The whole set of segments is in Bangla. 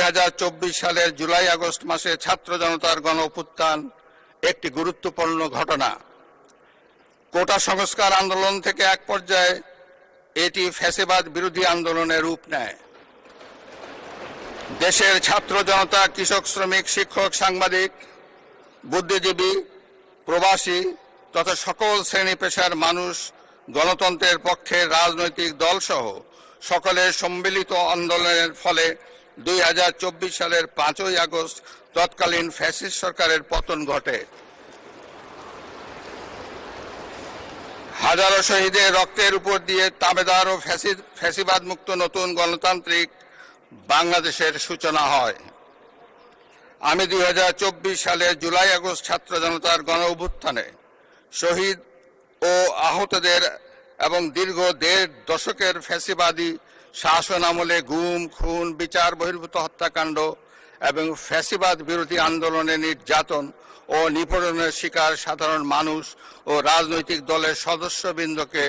2024 সালের জুলাই আগস্ট মাসে ছাত্র জনতার গণ অভ্যুত্থান একটি গুরুত্বপূর্ণ ঘটনা। কোটা সংস্কার আন্দোলন থেকে এক পর্যায়ে এটি ফ্যাসিবাদ বিরোধী আন্দোলনের রূপ নেয়। দেশের ছাত্র জনতা, কৃষক, শ্রমিক, শিক্ষক, সাংবাদিক, বুদ্ধিজীবী, প্রবাসী তথা সকল শ্রেণী পেশার মানুষ গণতন্ত্রের পক্ষে রাজনৈতিক দলসহ সকলের সম্মিলিত আন্দোলনের ফলে 2024 সালের 5ই আগস্ট তৎকালীন ফ্যাসিস্ট সরকারের পতন ঘটে। হাজারো শহীদের রক্তের উপর দিয়ে তাবেদার ও ফ্যাসিবাদ মুক্ত নতুন গণতান্ত্রিক বাংলাদেশের সূচনা হয়। আমি 2024 সালের জুলাই আগস্ট ছাত্র জনতার গণ অভ্যুত্থানে শহীদ ও আহতদের এবং দীর্ঘ 1.5 দশকের ফ্যাসিবাদী শাসন আমলে গুম, খুন, বিচার বহির্ভূত হত্যাকাণ্ড এবং ফ্যাসিবাদ বিরোধী আন্দোলনে নির্যাতন ও নিপীড়নের শিকার সাধারণ মানুষ ও রাজনৈতিক দলের সদস্যবৃন্দকে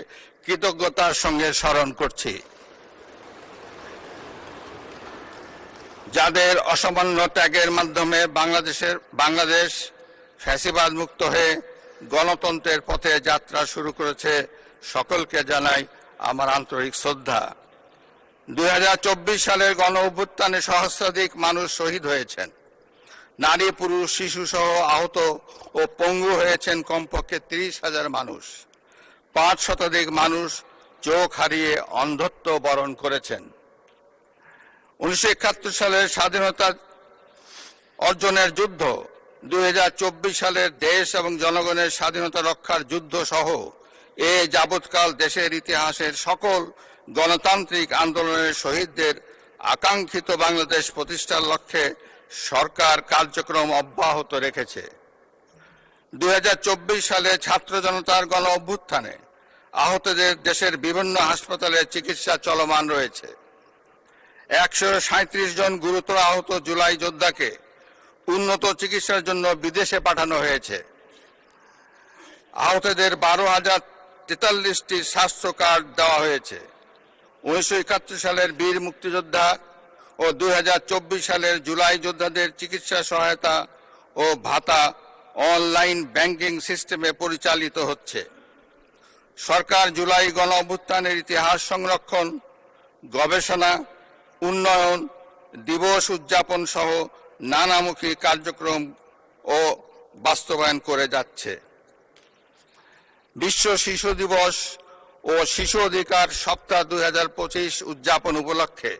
কৃতজ্ঞতার সঙ্গে স্মরণ করছি, যাদের অসামান্য ত্যাগের মাধ্যমে বাংলাদেশ ফ্যাসিবাদ মুক্ত হয়ে গণতন্ত্রের পথে যাত্রা শুরু করেছে। সকলকে জানাই আমার আন্তরিক শ্রদ্ধা। 2024 সালের গণ অভ্যুত্থানে সহস্রাধিক মানুষ শহীদ হয়েছেন। নারী, পুরুষ, শিশু সহ আহত ও পঙ্গু হয়েছেন কমপক্ষে 30,000 মানুষ। 5 শতাধিক মানুষ চোখ হারিয়ে অন্ধত্ব বরণ করেছেন। 1971 সালের স্বাধীনতা অর্জনের যুদ্ধ, 2024 সালের দেশ এবং জনগণের স্বাধীনতা রক্ষার যুদ্ধ সহ এ যাবৎকাল দেশের ইতিহাসের সকল গণতান্ত্রিক আন্দোলনের শহীদদের আকাঙ্ক্ষিত বাংলাদেশ প্রতিষ্ঠার লক্ষ্যে সরকার কার্যক্রম অব্যাহত রেখেছে। 2024 সালে ছাত্র জনতার গণ অভ্যুত্থানে আহতদের দেশের বিভিন্ন হাসপাতালে চিকিৎসা চলমান রয়েছে। 137 জন গুরুতর আহত জুলাই যোদ্ধাকে উন্নত চিকিৎসার জন্য বিদেশে পাঠানো হয়েছে। আহতদের 12,043টি স্বাস্থ্য কার্ড দেওয়া হয়েছে। 1971 সালের বীর মুক্তিযোদ্ধা ও 2024 সালের জুলাই যোদ্ধাদের চিকিৎসা সহায়তা ও ভাতা অনলাইন ব্যাংকিং সিস্টেমে পরিচালিত হচ্ছে। সরকার জুলাই গণ অভ্যুত্থানের ইতিহাস সংরক্ষণ, গবেষণা, উন্নয়ন, দিবস উদযাপন সহ নানামুখী কার্যক্রম ও বাস্তবায়ন করে যাচ্ছে। বিশ্ব শিশু দিবস ও শিশু অধিকার সপ্তাহ 2025 উদযাপন উপলক্ষে